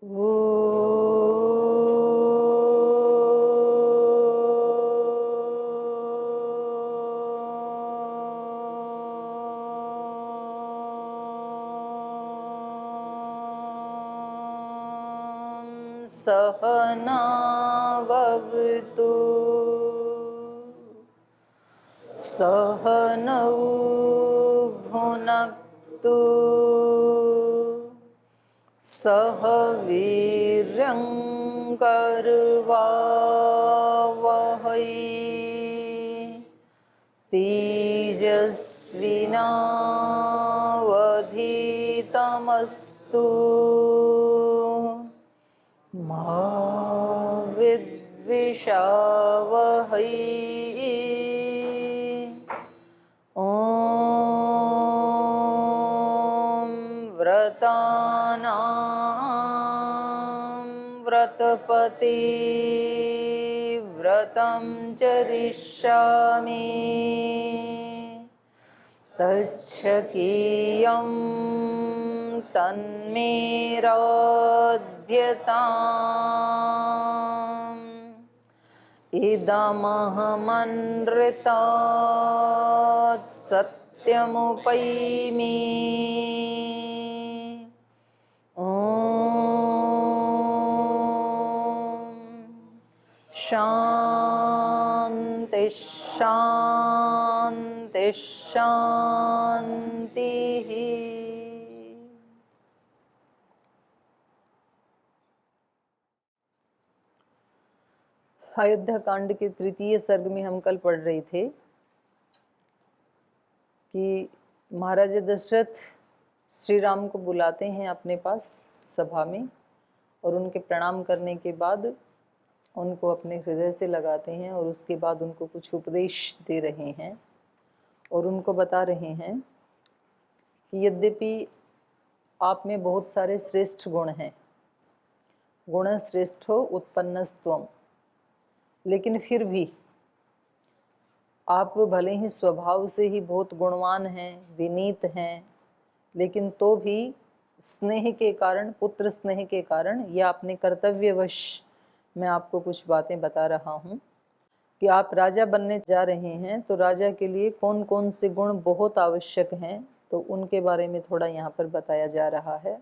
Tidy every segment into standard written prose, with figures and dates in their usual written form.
वो सहनावतु सहनौ भुनक्तु सह वीर्यं करवावहै तेजस्विनावधीतमस्तु मा विद्विषावहै। ॐ व्रतानां व्रतपते व्रतं चरिष्यामि तच्छकीयं तन्मेराध्यताम् इदमहमनृतात् सत्यमुपैमि। ॐ शान्ति शान्ति शान्तिः। अयोध्या कांड के तृतीय सर्ग में हम कल पढ़ रहे थे कि महाराजा दशरथ श्री राम को बुलाते हैं अपने पास सभा में और उनके प्रणाम करने के बाद उनको अपने हृदय से लगाते हैं और उसके बाद उनको कुछ उपदेश दे रहे हैं और उनको बता रहे हैं कि यद्यपि आप में बहुत सारे श्रेष्ठ गुण हैं, गुण श्रेष्ठो उत्पन्नस्त्वम, लेकिन फिर भी आप भले ही स्वभाव से ही बहुत गुणवान हैं, विनीत हैं, लेकिन तो भी स्नेह के कारण, पुत्र स्नेह के कारण या अपने कर्तव्यवश मैं आपको कुछ बातें बता रहा हूँ कि आप राजा बनने जा रहे हैं, तो राजा के लिए कौन कौन से गुण बहुत आवश्यक हैं, तो उनके बारे में थोड़ा यहाँ पर बताया जा रहा है।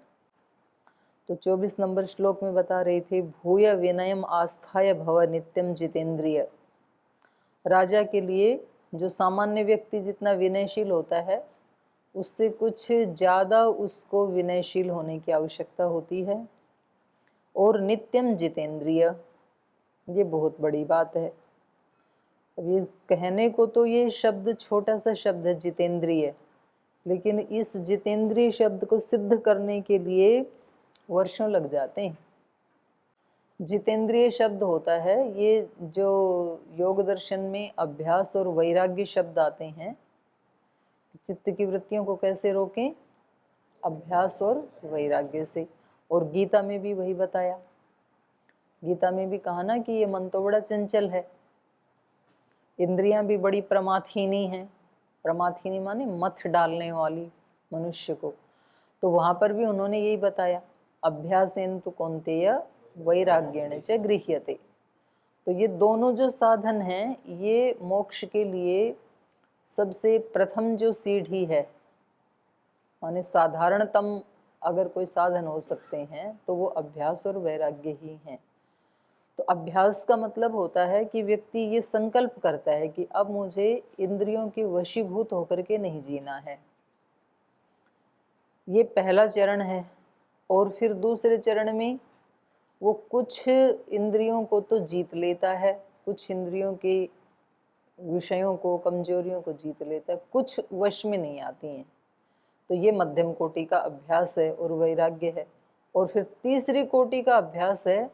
तो 24 नंबर श्लोक में बता रहे थे, भूय विनयम आस्थाय भव नित्यम जितेंद्रिय। राजा के लिए जो सामान्य व्यक्ति जितना विनयशील होता है, उससे कुछ ज़्यादा उसको विनयशील होने की आवश्यकता होती है। और नित्यम जितेंद्रिय, ये बहुत बड़ी बात है। अब ये कहने को तो ये शब्द छोटा सा शब्द है जितेंद्रिय, लेकिन इस जितेंद्रिय शब्द को सिद्ध करने के लिए वर्षों लग जाते हैं। जितेंद्रिय शब्द होता है, ये जो योग दर्शन में अभ्यास और वैराग्य शब्द आते हैं, चित्त की वृत्तियों को कैसे रोकें, अभ्यास और वैराग्य से। और गीता में भी वही बताया, गीता में भी कहा ना कि ये मन तो बड़ा चंचल है, इंद्रियां भी बड़ी प्रमाथीनी हैं। प्रमाथीनी माने मथ डालने वाली मनुष्य को। तो वहां पर भी उन्होंने यही बताया, अभ्यासेन तु कौन्तेय वैराग्येण च गृह्यते। तो ये दोनों जो साधन हैं, ये मोक्ष के लिए सबसे प्रथम जो सीढ़ी है, माने साधारणतम अगर कोई साधन हो सकते हैं तो वो अभ्यास और वैराग्य ही हैं। तो अभ्यास का मतलब होता है कि व्यक्ति ये संकल्प करता है कि अब मुझे इंद्रियों के वशीभूत होकर के नहीं जीना है, ये पहला चरण है। और फिर दूसरे चरण में वो कुछ इंद्रियों को तो जीत लेता है, कुछ इंद्रियों के विषयों को, कमजोरियों को जीत लेता है, कुछ वश में नहीं आती हैं। तो ये मध्यम कोटि का अभ्यास है और वैराग्य है। और फिर तीसरी कोटि का अभ्यास है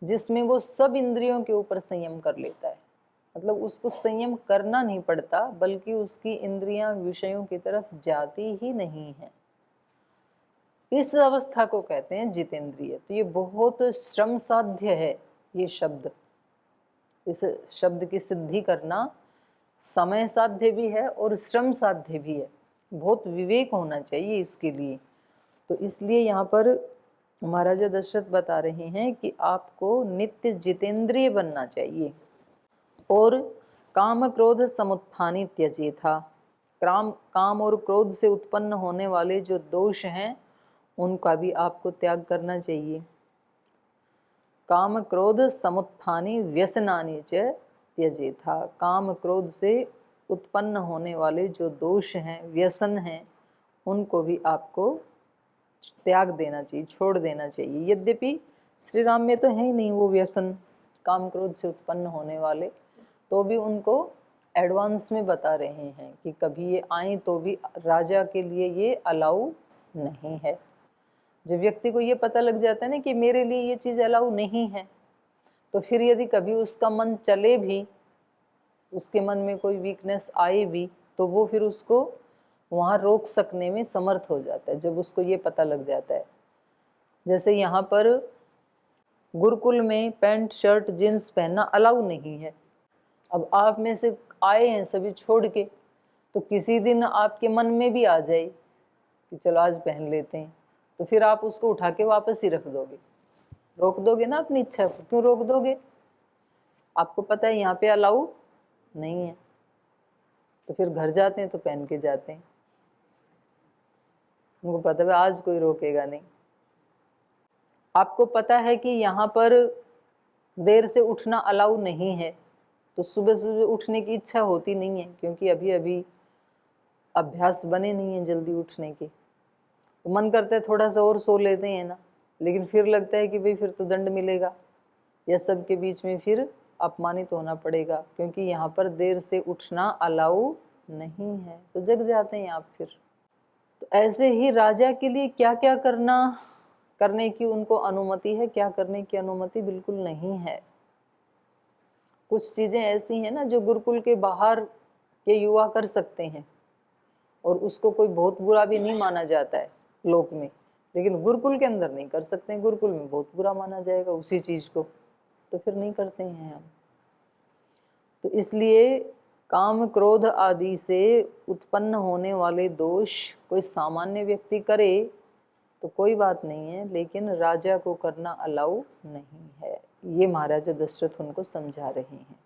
जिसमें वो सब इंद्रियों के ऊपर संयम कर लेता है। मतलब उसको संयम करना नहीं पड़ता, बल्कि उसकी इंद्रियां विषयों की तरफ जाती ही नहीं है। इस अवस्था को कहते हैं जितेंद्रिय। तो ये बहुत श्रम साध्य है ये शब्द। इस शब्द की सिद्धि करना समय साध्य भी है और श्रम साध्य भी है। बहुत विवेक होना चाहिए इसके लिए। तो इसलिए यहाँ पर महाराजा दशरथ बता रहे हैं कि आपको नित्य जितेंद्रिय बनना चाहिए और काम क्रोध समुत्थानी त्यजेथा। काम और क्रोध से उत्पन्न होने वाले जो दोष हैं उनका भी आपको त्याग करना चाहिए। काम क्रोध समुत्थानी व्यसनानि च त्यजेथा। काम क्रोध से उत्पन्न होने वाले जो दोष हैं, व्यसन हैं, उनको भी आपको त्याग देना चाहिए, छोड़ देना चाहिए। यद्यपि श्री राम में तो है ही नहीं वो व्यसन काम क्रोध से उत्पन्न होने वाले, तो भी उनको एडवांस में बता रहे हैं कि कभी ये आए तो भी राजा के लिए ये अलाउ नहीं है। जब व्यक्ति को ये पता लग जाता है ना कि मेरे लिए ये चीज़ अलाउ नहीं है, तो फिर यदि कभी उसका मन चले भी, उसके मन में कोई वीकनेस आए भी, तो वो फिर उसको वहाँ रोक सकने में समर्थ हो जाता है, जब उसको ये पता लग जाता है। जैसे यहाँ पर गुरुकुल में पैंट शर्ट जीन्स पहनना अलाउ नहीं है। अब आप में से आए हैं सभी छोड़ के, तो किसी दिन आपके मन में भी आ जाए कि चलो आज पहन लेते हैं, तो फिर आप उसको उठा के वापस ही रख दोगे, रोक दोगे ना अपनी इच्छा को। क्यों रोक दोगे? आपको पता है यहाँ पे अलाउ नहीं है, तो फिर घर जाते हैं तो पहन के जाते हैं, उनको पता है आज कोई रोकेगा नहीं। आपको पता है कि यहाँ पर देर से उठना अलाउ नहीं है, तो सुबह सुबह उठने की इच्छा होती नहीं है, क्योंकि अभी अभी अभ्यास बने नहीं है जल्दी उठने के, तो मन करता है थोड़ा सा और सो लेते हैं ना, लेकिन फिर लगता है कि भाई फिर तो दंड मिलेगा, या सब के बीच में फिर अपमानित होना पड़ेगा, क्योंकि यहाँ पर देर से उठना अलाउ नहीं है, तो जग जाते हैं आप फिर। तो ऐसे ही राजा के लिए क्या क्या करने की उनको अनुमति है, क्या करने की अनुमति बिल्कुल नहीं है। कुछ चीज़ें ऐसी हैं ना जो गुरुकुल के बाहर के युवा कर सकते हैं, और उसको कोई बहुत बुरा भी नहीं माना जाता है लोक में, लेकिन गुरुकुल के अंदर नहीं कर सकते हैं, गुरुकुल में बहुत बुरा माना जाएगा उसी चीज़ को, तो फिर नहीं करते हैं हम। तो इसलिए काम क्रोध आदि से उत्पन्न होने वाले दोष कोई सामान्य व्यक्ति करे तो कोई बात नहीं है, लेकिन राजा को करना अलाउ नहीं है। ये महाराजा दशरथ उनको समझा रहे हैं।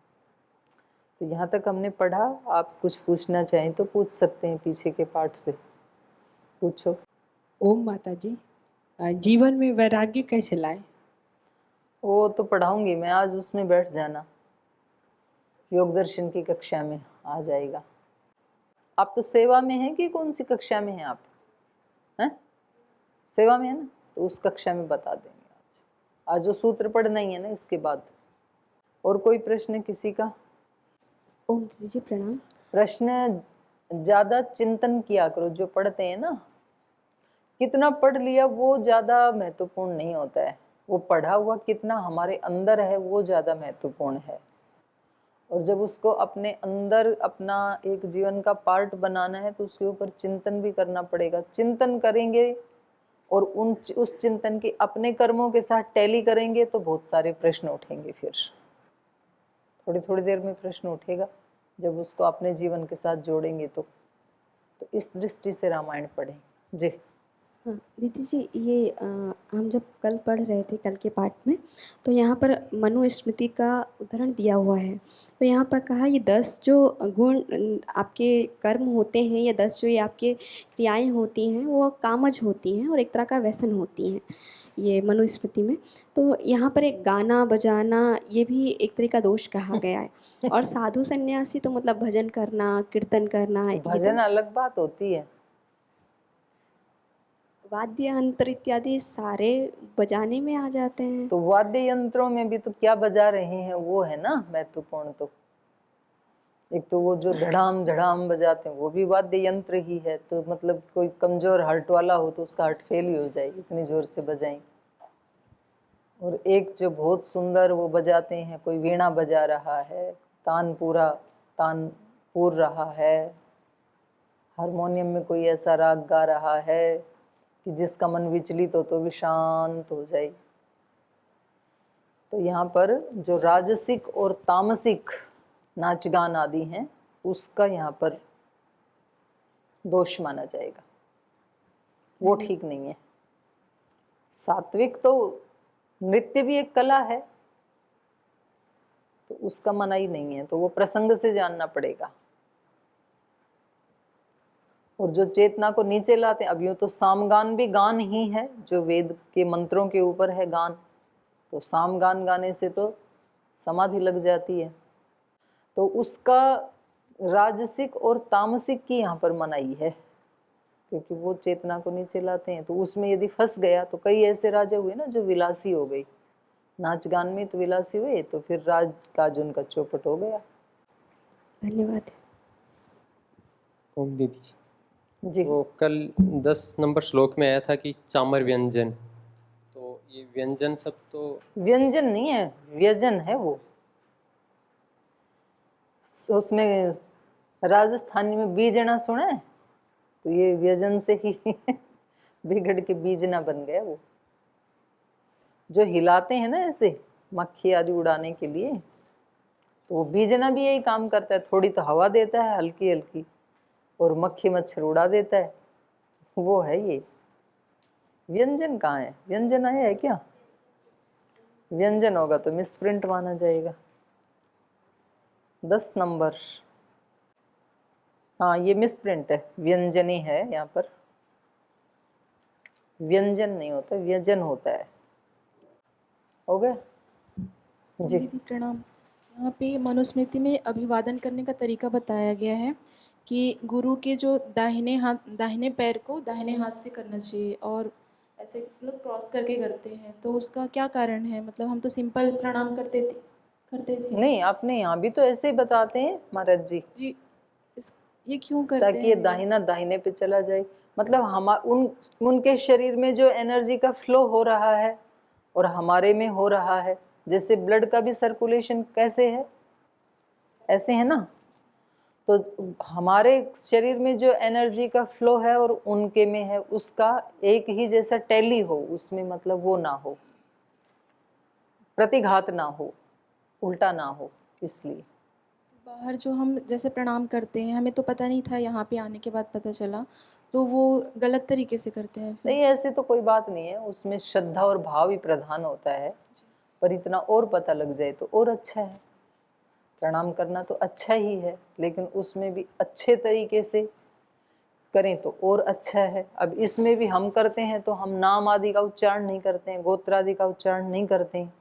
तो यहाँ तक हमने पढ़ा। आप कुछ पूछना चाहें तो पूछ सकते हैं, पीछे के पार्ट से पूछो। ओम माता जी, जीवन में वैराग्य कैसे लाएं? वो तो पढ़ाऊंगी मैं, आज उसमें बैठ जाना, योग दर्शन की कक्षा में आ जाएगा। आप तो सेवा में हैं कि कौन सी कक्षा में हैं आप? हैं सेवा में है ना, तो उस कक्षा में बता देंगे। आज जो सूत्र पढ़ना ही है ना इसके बाद। और कोई प्रश्न किसी का? ओम दीदी जी प्रणाम। प्रश्न ज़्यादा चिंतन किया करो, जो पढ़ते हैं ना, कितना पढ़ लिया वो ज़्यादा महत्वपूर्ण नहीं होता है, वो पढ़ा हुआ कितना हमारे अंदर है वो ज़्यादा महत्वपूर्ण है। और जब उसको अपने अंदर अपना एक जीवन का पार्ट बनाना है तो उसके ऊपर चिंतन भी करना पड़ेगा। चिंतन करेंगे और उस चिंतन के अपने कर्मों के साथ टैली करेंगे तो बहुत सारे प्रश्न उठेंगे। फिर थोड़ी थोड़ी देर में प्रश्न उठेगा, जब उसको अपने जीवन के साथ जोड़ेंगे तो इस दृष्टि से रामायण पढ़ें जी। हाँ दीदी जी, ये हम जब कल पढ़ रहे थे कल के पाठ में, तो यहाँ पर मनुस्मृति का उदाहरण दिया हुआ है। तो यहाँ पर कहा ये 10 जो गुण आपके कर्म होते हैं, या 10 जो ये आपके क्रियाएं होती हैं, वो कामज होती हैं और एक तरह का व्यसन होती हैं ये मनुस्मृति में। तो यहाँ पर एक गाना बजाना ये भी एक तरह का दोष कहा गया है। और साधु सन्यासी तो मतलब भजन करना, कीर्तन करना, ये भजन तो अलग बात होती है। वाद्य यंत्र इत्यादि सारे बजाने में आ जाते हैं। तो वाद्य यंत्रों में भी तो क्या बजा रहे हैं वो है ना महत्वपूर्ण। तो एक तो वो जो धड़ाम धड़ाम बजाते हैं वो भी वाद्य यंत्र ही है। तो मतलब कोई कमजोर हार्ट वाला हो तो उसका हार्ट फेल ही हो जाए, इतनी जोर से बजाएं। और एक जो बहुत सुंदर वो बजाते हैं, कोई वीणा बजा रहा है, तान पूर रहा है, हारमोनियम में कोई ऐसा राग गा रहा है कि जिसका मन विचलित हो तो भी शांत हो जाए। तो यहाँ पर जो राजसिक और तामसिक नाच गान आदि हैं उसका यहाँ पर दोष माना जाएगा, वो ठीक नहीं है। सात्विक तो नृत्य भी एक कला है, तो उसका मना ही नहीं है, तो वो प्रसंग से जानना पड़ेगा। और जो चेतना को नीचे लाते हैं, अब यूँ तो सामगान भी गान ही है, जो वेद के मंत्रों के ऊपर है गान, तो सामगान गाने से तो समाधि लग जाती है। तो उसका राजसिक और तामसिक की यहाँ पर मनाही है, क्योंकि वो चेतना को नीचे लाते हैं। तो उसमें यदि फंस गया, तो कई ऐसे राजा हुए ना जो विलासी हो गए, नाच गान में तो विलासी हुए, तो फिर राज काज उनका चौपट हो गया। धन्यवाद। ओम दीदी जी, जी, वो कल 10 नंबर श्लोक में आया था कि चामर व्यंजन, तो ये व्यंजन सब तो व्यंजन नहीं है, व्यजन है वो। उसमें राजस्थानी में बीजना सुना है, तो ये व्यजन से ही बिगड़ के बीजना बन गया। वो जो हिलाते हैं ना ऐसे मक्खी आदि उड़ाने के लिए, तो वो बीजना भी यही काम करता है। थोड़ी तो हवा देता है हल्की हल्की, और मक्खी मच्छर उड़ा देता है, वो है ये। व्यंजन कहाँ है? व्यंजन आया है क्या? व्यंजन होगा तो मिसप्रिंट माना जाएगा। 10 नंबर, हाँ ये मिसप्रिंट है, व्यंजनी है यहाँ पर, व्यंजन नहीं होता, व्यंजन होता है। हो गया जी। दीदी प्रणाम। यहाँ पे मनुस्मृति में अभिवादन करने का तरीका बताया गया है कि गुरु के जो दाहिने पैर को दाहिने हाथ से करना चाहिए, और ऐसे लोग क्रॉस करके करते हैं, तो उसका क्या कारण है? मतलब हम तो सिंपल प्रणाम करते थे। नहीं, अपने यहाँ भी तो ऐसे ही बताते हैं महाराज जी, जी, ये क्यों करते ताकि ये हैं? दाहिना दाहिने पे चला जाए। मतलब उनके शरीर में जो एनर्जी का फ्लो हो रहा है और हमारे में हो रहा है, जैसे ब्लड का भी सर्कुलेशन कैसे है, ऐसे है ना। तो हमारे शरीर में जो एनर्जी का फ्लो है और उनके में है, उसका एक ही जैसा टैली हो, उसमें मतलब वो ना हो, प्रतिघात ना हो, उल्टा ना हो, इसलिए। बाहर जो हम जैसे प्रणाम करते हैं, हमें तो पता नहीं था, यहाँ पे आने के बाद पता चला, तो वो गलत तरीके से करते हैं फिर। नहीं, ऐसी तो कोई बात नहीं है, उसमें श्रद्धा और भाव ही प्रधान होता है, पर इतना और पता लग जाए तो और अच्छा है। प्रणाम करना तो अच्छा ही है, लेकिन उसमें भी अच्छे तरीके से करें तो और अच्छा है। अब इसमें भी हम करते हैं तो हम नाम आदि का उच्चारण नहीं करते हैं, गोत्र आदि का उच्चारण नहीं करते हैं,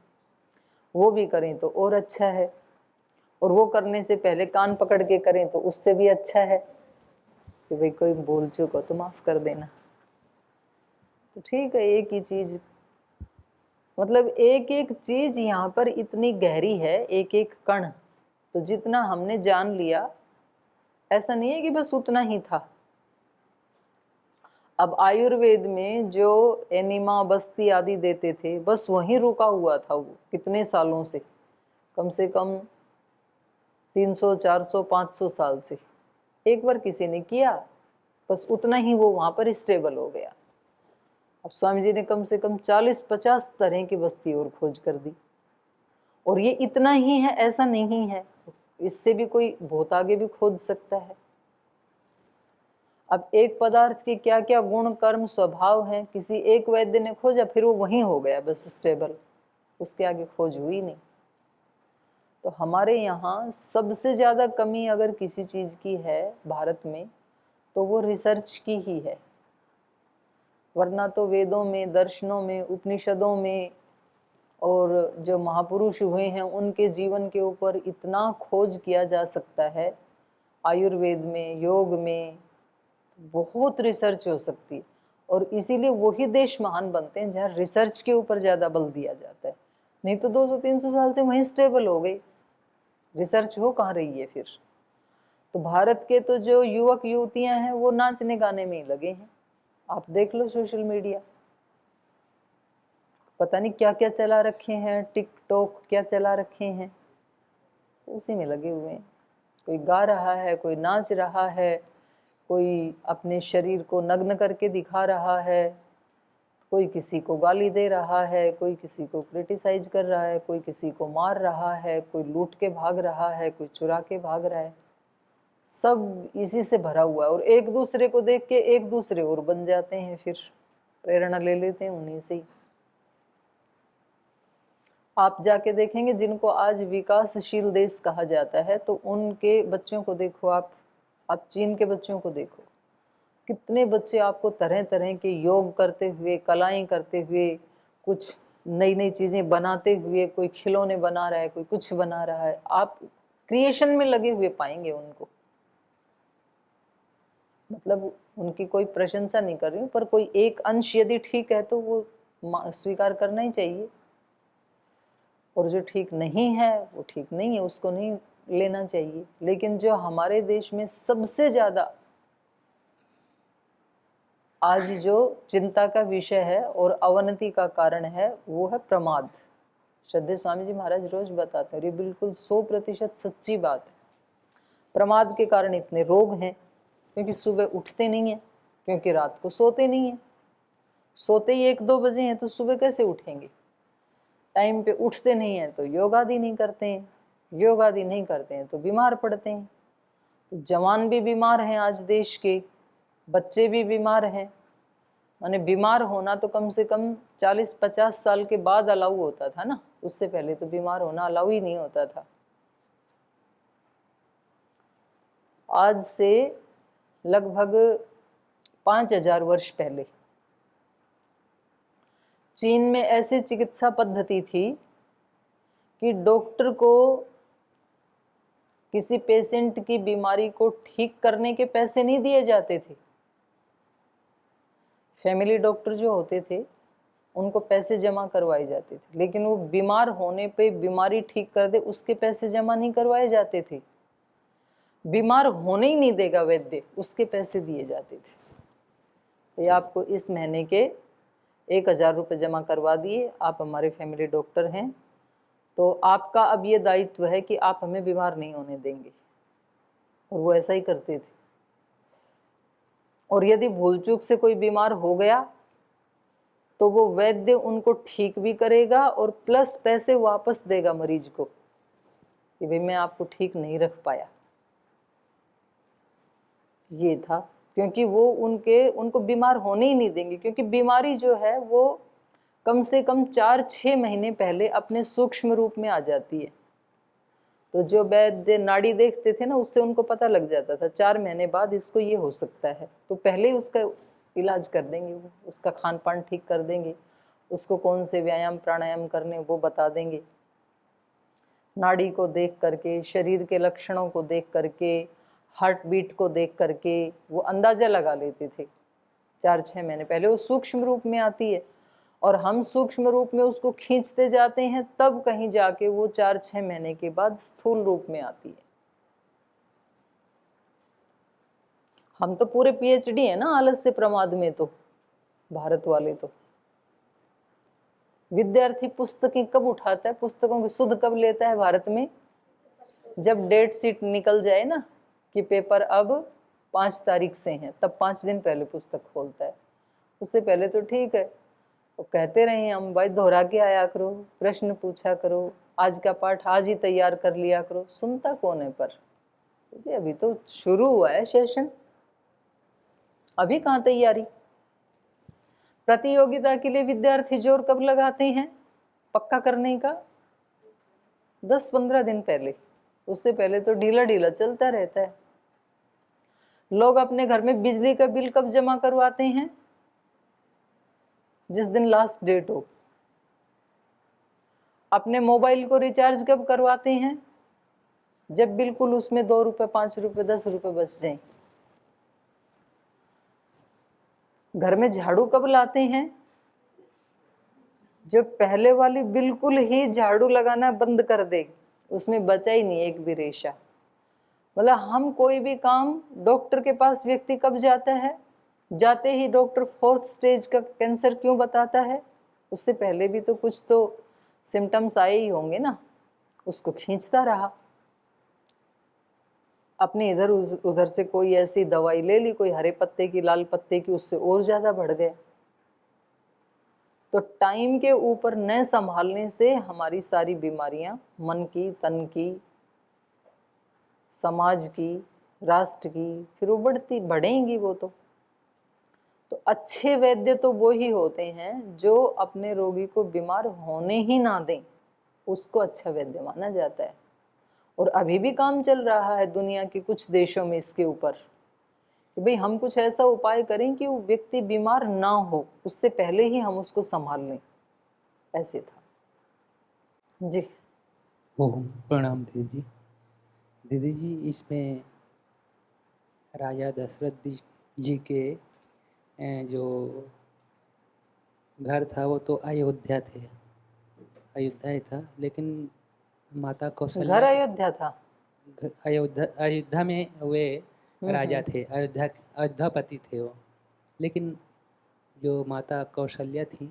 वो भी करें तो और अच्छा है। और वो करने से पहले कान पकड़ के करें तो उससे भी अच्छा है कि भाई कोई भूल चूक हो तो माफ कर देना। तो ठीक है, एक ही चीज, मतलब एक एक चीज यहाँ पर इतनी गहरी है, एक एक कण। तो जितना हमने जान लिया, ऐसा नहीं है कि बस उतना ही था। अब आयुर्वेद में जो एनिमा बस्ती आदि देते थे, बस वहीं रुका हुआ था वो कितने सालों से, कम से कम 300 400 500 साल से। एक बार किसी ने किया, बस उतना ही वो वहाँ पर स्टेबल हो गया। अब स्वामी जी ने कम से कम 40-50 तरह की बस्ती और खोज कर दी, और ये इतना ही है ऐसा नहीं है, इससे भी कोई बहुत आगे भी खोज सकता है। अब एक पदार्थ के क्या क्या गुण कर्म स्वभाव हैं, किसी एक वैद्य ने खोजा, फिर वो वहीं हो गया बस स्टेबल, उसके आगे खोज हुई नहीं। तो हमारे यहाँ सबसे ज़्यादा कमी अगर किसी चीज़ की है भारत में, तो वो रिसर्च की ही है। वरना तो वेदों में, दर्शनों में, उपनिषदों में और जो महापुरुष हुए हैं उनके जीवन के ऊपर इतना खोज किया जा सकता है। आयुर्वेद में, योग में बहुत रिसर्च हो सकती है, और इसीलिए वही देश महान बनते हैं जहाँ रिसर्च के ऊपर ज़्यादा बल दिया जाता है। नहीं तो 200-300 साल से वहीं स्टेबल हो गई, रिसर्च हो कहाँ रही है फिर। तो भारत के तो जो युवक युवतियां हैं वो नाचने गाने में ही लगे हैं। आप देख लो सोशल मीडिया, पता नहीं क्या क्या चला रखे हैं, टिकटॉक क्या चला रखे हैं, उसी में लगे हुए हैं। कोई गा रहा है, कोई नाच रहा है, कोई अपने शरीर को नग्न करके दिखा रहा है, कोई किसी को गाली दे रहा है, कोई किसी को क्रिटिसाइज कर रहा है, कोई किसी को मार रहा है, कोई लूट के भाग रहा है, कोई चुरा के भाग रहा है। सब इसी से भरा हुआ है, और एक दूसरे को देख के एक दूसरे और बन जाते हैं, फिर प्रेरणा ले लेते हैं उन्हीं से ही। आप जाके देखेंगे जिनको आज विकासशील देश कहा जाता है, तो उनके बच्चों को देखो आप चीन के बच्चों को देखो, कितने बच्चे आपको तरह तरह के योग करते हुए, कलाएं करते हुए, कुछ नई नई चीज़ें बनाते हुए, कोई खिलौने बना रहा है, कोई कुछ बना रहा है, आप क्रिएशन में लगे हुए पाएंगे उनको। मतलब उनकी कोई प्रशंसा नहीं कर रही हूँ, पर कोई एक अंश यदि ठीक है तो वो स्वीकार करना ही चाहिए, और जो ठीक नहीं है वो ठीक नहीं है, उसको नहीं लेना चाहिए। लेकिन जो हमारे देश में सबसे ज़्यादा आज जो चिंता का विषय है और अवनति का कारण है, वो है प्रमाद। श्रद्धेय स्वामी जी महाराज रोज बताते हैं, ये बिल्कुल 100% सच्ची बात है। प्रमाद के कारण इतने रोग हैं, क्योंकि सुबह उठते नहीं हैं, क्योंकि रात को सोते नहीं हैं। सोते ही 1-2 बजे हैं तो सुबह कैसे उठेंगे? टाइम पे उठते नहीं हैं तो योग आदि नहीं करते हैं, योग आदि नहीं करते हैं तो बीमार पड़ते हैं। तो जवान भी बीमार हैं, आज देश के बच्चे भी बीमार हैं। माने बीमार होना तो कम से कम 40-50 साल के बाद अलाउ होता था ना, उससे पहले तो बीमार होना अलाउ ही नहीं होता था। आज से लगभग 5000 वर्ष पहले चीन में ऐसी चिकित्सा पद्धति थी कि डॉक्टर को किसी पेशेंट की बीमारी को ठीक करने के पैसे नहीं दिए जाते थे। फैमिली डॉक्टर जो होते थे उनको पैसे जमा करवाए जाते थे, लेकिन वो बीमार होने पे बीमारी ठीक कर दे उसके पैसे जमा नहीं करवाए जाते थे। बीमार होने ही नहीं देगा वैद्य, उसके पैसे दिए जाते थे। तो ये आपको इस महीने के 1000 रुपये जमा करवा दिए, आप हमारे फैमिली डॉक्टर हैं, तो आपका अब ये दायित्व है कि आप हमें बीमार नहीं होने देंगे। और वो ऐसा ही करते थे। और यदि भूल चूक से कोई बीमार हो गया तो वो वैद्य उनको ठीक भी करेगा और प्लस पैसे वापस देगा मरीज को कि भाई मैं आपको ठीक नहीं रख पाया। ये था, क्योंकि वो उनको बीमार होने ही नहीं देंगे, क्योंकि बीमारी जो है वो कम से कम 4-6 महीने पहले अपने सूक्ष्म रूप में आ जाती है। तो जो वैद्य नाड़ी देखते थे ना, उससे उनको पता लग जाता था 4 महीने बाद इसको ये हो सकता है, तो पहले ही उसका इलाज कर देंगे, वो उसका खान पान ठीक कर देंगे, उसको कौन से व्यायाम प्राणायाम करने वो बता देंगे। नाड़ी को देख करके, शरीर के लक्षणों को देख करके, हार्ट बीट को देख करके वो अंदाज़ा लगा लेते थे 4-6 महीने पहले। वो सूक्ष्म रूप में आती है और हम सूक्ष्म रूप में उसको खींचते जाते हैं, तब कहीं जाके वो 4-6 महीने के बाद स्थूल रूप में आती है। हम तो पूरे PhD है ना आलस्य प्रमाद में, तो भारत वाले तो। विद्यार्थी पुस्तकें कब उठाता है, पुस्तकों की सुध कब लेता है भारत में? जब डेट शीट निकल जाए ना कि पेपर अब 5 तारीख से हैं, तब 5 दिन पहले पुस्तक खोलता है। उससे पहले तो ठीक है, वो कहते रहे हम भाई दोहरा के आया करो, प्रश्न पूछा करो, आज का पाठ आज ही तैयार कर लिया करो। सुनता कौन है? पर अभी तो शुरू हुआ है सेशन, अभी कहाँ तैयारी। प्रतियोगिता के लिए विद्यार्थी जोर कब लगाते हैं पक्का करने का? 10-15 दिन पहले, उससे पहले तो ढीला ढीला चलता रहता है। लोग अपने घर में बिजली का बिल कब जमा करवाते हैं? जिस दिन लास्ट डेट हो। अपने मोबाइल को रिचार्ज कब करवाते हैं? जब बिल्कुल उसमें 2 रुपये, 5 रुपये, 10 रुपये बच जाएं। घर में झाड़ू कब लाते हैं? जब पहले वाली बिल्कुल ही झाड़ू लगाना बंद कर दे, उसमें बचा ही नहीं एक भी रेशा। मतलब हम कोई भी काम, डॉक्टर के पास व्यक्ति कब जाता है? जाते ही डॉक्टर 4th स्टेज का कैंसर क्यों बताता है? उससे पहले भी तो कुछ तो सिम्टम्स आए ही होंगे ना, उसको खींचता रहा। अपने इधर उधर से कोई ऐसी दवाई ले ली, कोई हरे पत्ते की, लाल पत्ते की, उससे और ज़्यादा बढ़ गया। तो टाइम के ऊपर न संभालने से हमारी सारी बीमारियां, मन की, तन की, समाज की, राष्ट्र की, फिर वो बढ़ेंगी वो तो अच्छे वैद्य तो वो ही होते हैं जो अपने रोगी को बीमार होने ही ना दें। उसको अच्छा वैद्य माना जाता है। और अभी भी काम चल रहा है दुनिया के कुछ देशों में इसके ऊपर कि भाई हम कुछ ऐसा उपाय करें कि वो व्यक्ति बीमार ना हो, उससे पहले ही हम उसको संभाल लें। ऐसे था जी। ओम प्रणाम दीदी जी। इसमें राजा दशरथ जी के जो घर था वो तो अयोध्या ही था, लेकिन माता घर कौशल्या अयोध्या था। अयोध्या में वे राजा थे, अयोध्यापति थे वो। लेकिन जो माता कौशल्या थी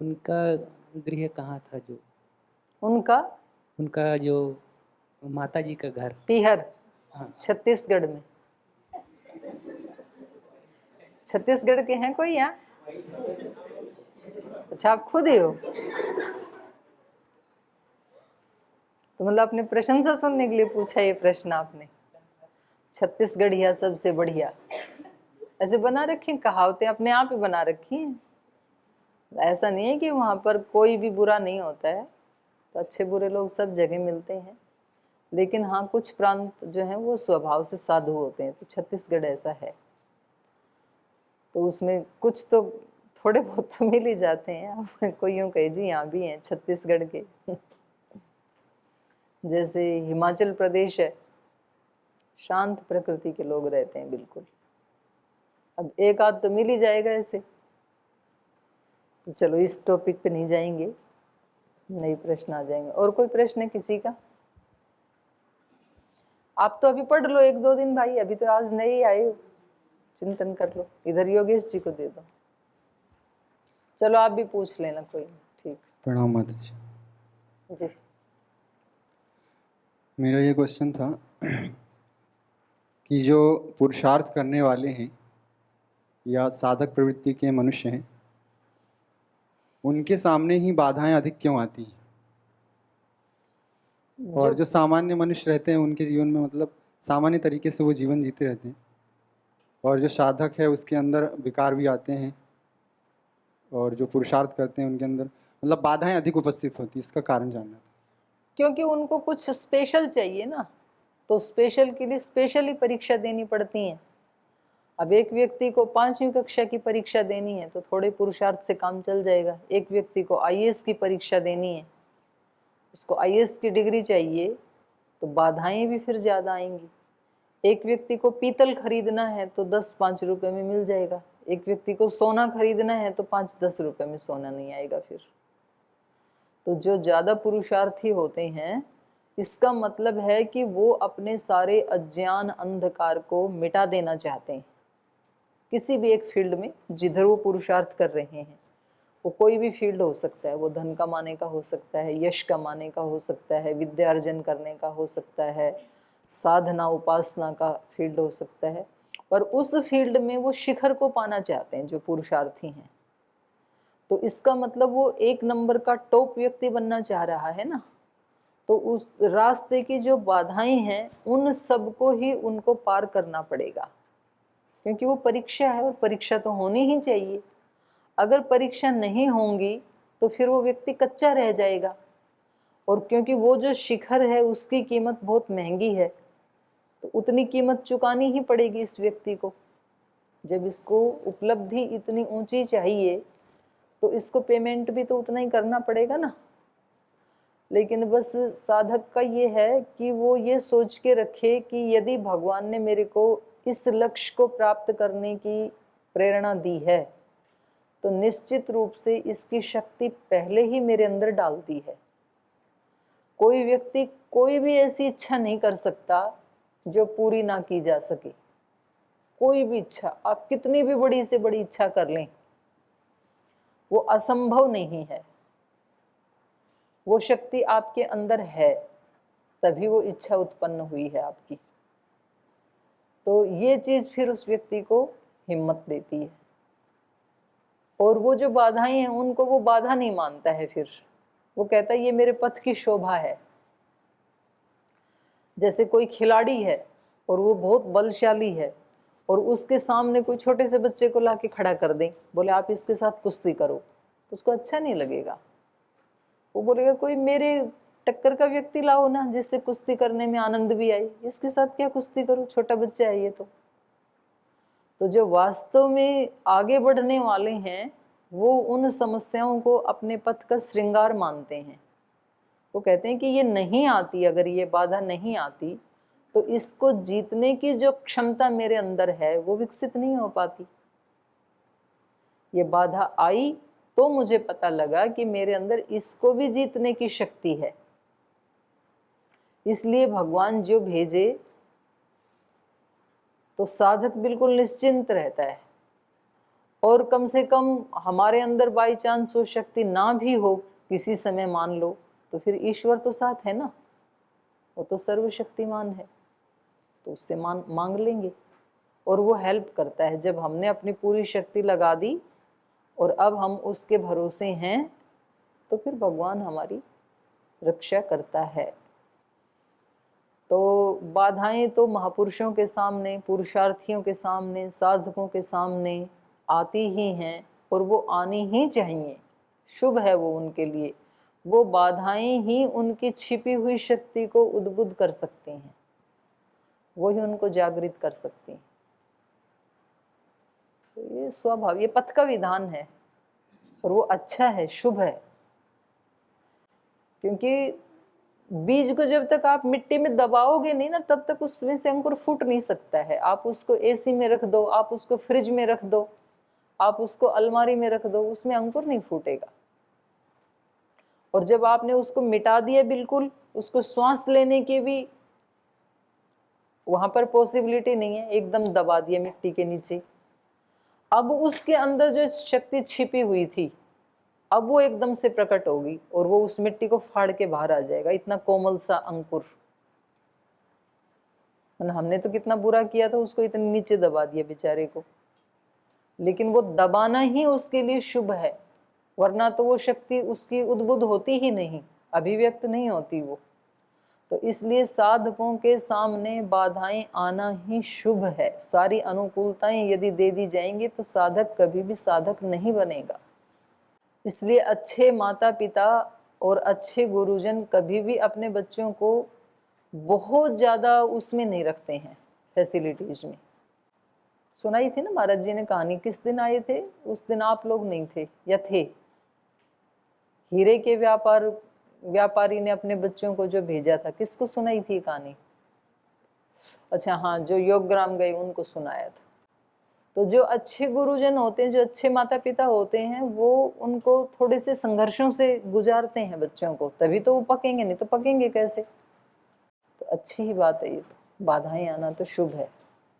उनका गृह कहाँ था? जो उनका जो माता जी का घर पीहर, हाँ। छत्तीसगढ़ में। छत्तीसगढ़ के हैं कोई यहाँ? अच्छा, आप खुद ही हो? तो मतलब अपने प्रशंसा सुनने के लिए पूछा ये प्रश्न आपने। छत्तीसगढ़िया सबसे बढ़िया, ऐसे बना रखी कहावतें, अपने आप ही बना रखी हैं। ऐसा नहीं है कि वहाँ पर कोई भी बुरा नहीं होता है, तो अच्छे बुरे लोग सब जगह मिलते हैं। लेकिन हाँ, कुछ प्रांत जो हैं वो स्वभाव से साधु होते हैं, तो छत्तीसगढ़ ऐसा है। तो उसमें कुछ तो थोड़े बहुत तो मिल ही जाते हैं। आप कोई यूँ कहे जी यहाँ भी हैं छत्तीसगढ़ के। जैसे हिमाचल प्रदेश है, शांत प्रकृति के लोग रहते हैं बिल्कुल। अब एक आध तो मिल ही जाएगा ऐसे। तो चलो इस टॉपिक पे नहीं जाएंगे, नए प्रश्न आ जाएंगे। और कोई प्रश्न है किसी का? आप तो अभी पढ़ लो 1-2 दिन भाई, अभी तो आज नए आए हो, चिंतन कर लो। इधर योगेश जी को दे दो। चलो आप भी पूछ लेना कोई। ठीक, प्रणाम माता जी। जी। मेरा ये क्वेश्चन था कि जो पुरुषार्थ करने वाले हैं या साधक प्रवृत्ति के मनुष्य हैं, उनके सामने ही बाधाएं अधिक क्यों आती हैं? और जो सामान्य मनुष्य रहते हैं उनके जीवन में मतलब सामान्य तरीके से वो जीवन जीते रहते हैं, और जो साधक है उसके अंदर विकार भी आते हैं, और जो पुरुषार्थ करते हैं उनके अंदर मतलब बाधाएं अधिक उपस्थित होती है। इसका कारण जानना था। क्योंकि उनको कुछ स्पेशल चाहिए ना, तो स्पेशल के लिए स्पेशली परीक्षा देनी पड़ती है। अब एक व्यक्ति को 5वीं कक्षा की परीक्षा देनी है तो थोड़े पुरुषार्थ से काम चल जाएगा। एक व्यक्ति को IAS की परीक्षा देनी है, उसको IAS की डिग्री चाहिए, तो बाधाएं भी फिर ज़्यादा आएंगी। एक व्यक्ति को पीतल खरीदना है तो 10-5 रुपये में मिल जाएगा। एक व्यक्ति को सोना खरीदना है तो 5-10 रुपये में सोना नहीं आएगा फिर। तो जो ज़्यादा पुरुषार्थी होते हैं, इसका मतलब है कि वो अपने सारे अज्ञान अंधकार को मिटा देना चाहते हैं किसी भी एक फील्ड में जिधर वो पुरुषार्थ कर रहे हैं। वो कोई भी फील्ड हो सकता है, वो धन कमाने का हो सकता है, यश कमाने का हो सकता है, विद्या अर्जन करने का हो सकता है, साधना उपासना का फील्ड हो सकता है। और उस फील्ड में वो शिखर को पाना चाहते हैं जो पुरुषार्थी हैं। तो इसका मतलब वो 1 नंबर का टॉप व्यक्ति बनना चाह रहा है ना। तो उस रास्ते की जो बाधाएं हैं उन सबको ही उनको पार करना पड़ेगा, क्योंकि वो परीक्षा है और परीक्षा तो होनी ही चाहिए। अगर परीक्षा नहीं होंगी तो फिर वो व्यक्ति कच्चा रह जाएगा, और क्योंकि वो जो शिखर है उसकी कीमत बहुत महंगी है, तो उतनी कीमत चुकानी ही पड़ेगी इस व्यक्ति को। जब इसको उपलब्धि इतनी ऊंची चाहिए तो इसको पेमेंट भी तो उतना ही करना पड़ेगा ना। लेकिन बस साधक का ये है कि वो ये सोच के रखे कि यदि भगवान ने मेरे को इस लक्ष्य को प्राप्त करने की प्रेरणा दी है तो निश्चित रूप से इसकी शक्ति पहले ही मेरे अंदर डाल दी है। कोई व्यक्ति कोई भी ऐसी इच्छा नहीं कर सकता जो पूरी ना की जा सके। कोई भी इच्छा, आप कितनी भी बड़ी से बड़ी इच्छा कर लें, वो असंभव नहीं है। वो शक्ति आपके अंदर है, तभी वो इच्छा उत्पन्न हुई है आपकी। तो ये चीज़ फिर उस व्यक्ति को हिम्मत देती है। और वो जो बाधाएं हैं उनको वो बाधा नहीं मानता है, फिर वो कहता है ये मेरे पथ की शोभा है। जैसे कोई खिलाड़ी है और वो बहुत बलशाली है, और उसके सामने कोई छोटे से बच्चे को लाके खड़ा कर दें, बोले आप इसके साथ कुश्ती करो, तो उसको अच्छा नहीं लगेगा। वो बोलेगा कोई मेरे टक्कर का व्यक्ति लाओ ना, जिससे कुश्ती करने में आनंद भी आए, इसके साथ क्या कुश्ती करूं, छोटा बच्चा है ये तो जो वास्तव में आगे बढ़ने वाले हैं वो उन समस्याओं को अपने पथ का श्रृंगार मानते हैं। वो कहते हैं कि ये नहीं आती, अगर ये बाधा नहीं आती तो इसको जीतने की जो क्षमता मेरे अंदर है वो विकसित नहीं हो पाती। ये बाधा आई तो मुझे पता लगा कि मेरे अंदर इसको भी जीतने की शक्ति है। इसलिए भगवान जो भेजे तो साधक बिल्कुल निश्चिंत रहता है, और कम से कम हमारे अंदर बाई चांस वो शक्ति ना भी हो किसी समय मान लो, तो फिर ईश्वर तो साथ है ना, वो तो सर्वशक्तिमान है, तो उससे मांग लेंगे और वो हेल्प करता है। जब हमने अपनी पूरी शक्ति लगा दी और अब हम उसके भरोसे हैं तो फिर भगवान हमारी रक्षा करता है। तो बाधाएं तो महापुरुषों के सामने, पुरुषार्थियों के सामने, साधकों के सामने आती ही हैं और वो आनी ही चाहिए, शुभ है वो उनके लिए। वो बाधाएं ही उनकी छिपी हुई शक्ति को उद्बुद्ध कर सकती हैं, वही उनको जागृत कर सकती हैं। तो ये स्वभाव, ये पथ का विधान है और वो अच्छा है, शुभ है। क्योंकि बीज को जब तक आप मिट्टी में दबाओगे नहीं ना, तब तक उसमें से अंकुर फूट नहीं सकता है। आप उसको एसी में रख दो, आप उसको फ्रिज में रख दो, आप उसको अलमारी में रख दो, उसमें अंकुर नहीं फूटेगा। और जब आपने उसको मिटा दिया बिल्कुल, उसको श्वास लेने की भी वहां पर पॉसिबिलिटी नहीं है, एकदम दबा दिया मिट्टी के नीचे, अब उसके अंदर जो शक्ति छिपी हुई थी अब वो एकदम से प्रकट होगी और वो उस मिट्टी को फाड़ के बाहर आ जाएगा, इतना कोमल सा अंकुर। हमने तो कितना बुरा किया था, उसको इतने नीचे दबा दिया बेचारे को, लेकिन वो दबाना ही उसके लिए शुभ है, वरना तो वो शक्ति उसकी उद्बुद्ध होती ही नहीं, अभिव्यक्त नहीं होती वो। तो इसलिए साधकों के सामने बाधाएं आना ही शुभ है। सारी अनुकूलताएं यदि दे दी जाएंगी तो साधक कभी भी साधक नहीं बनेगा। इसलिए अच्छे माता पिता और अच्छे गुरुजन कभी भी अपने बच्चों को बहुत ज़्यादा उसमें नहीं रखते हैं, फैसिलिटीज़ में। सुनाई थी ना महाराज जी ने कहानी, किस दिन आए थे उस दिन आप लोग नहीं थे या थे? हीरे के व्यापारी ने अपने बच्चों को जो भेजा था, किसको सुनाई थी कहानी? अच्छा हाँ, जो योगग्राम गए उनको सुनाया था। तो जो अच्छे गुरुजन होते हैं, जो अच्छे माता पिता होते हैं, वो उनको थोड़े से संघर्षों से गुजारते हैं बच्चों को, तभी तो वो पकेंगे, नहीं तो पकेंगे कैसे। तो अच्छी ही बात है ये, तो बाधाएं आना तो शुभ है।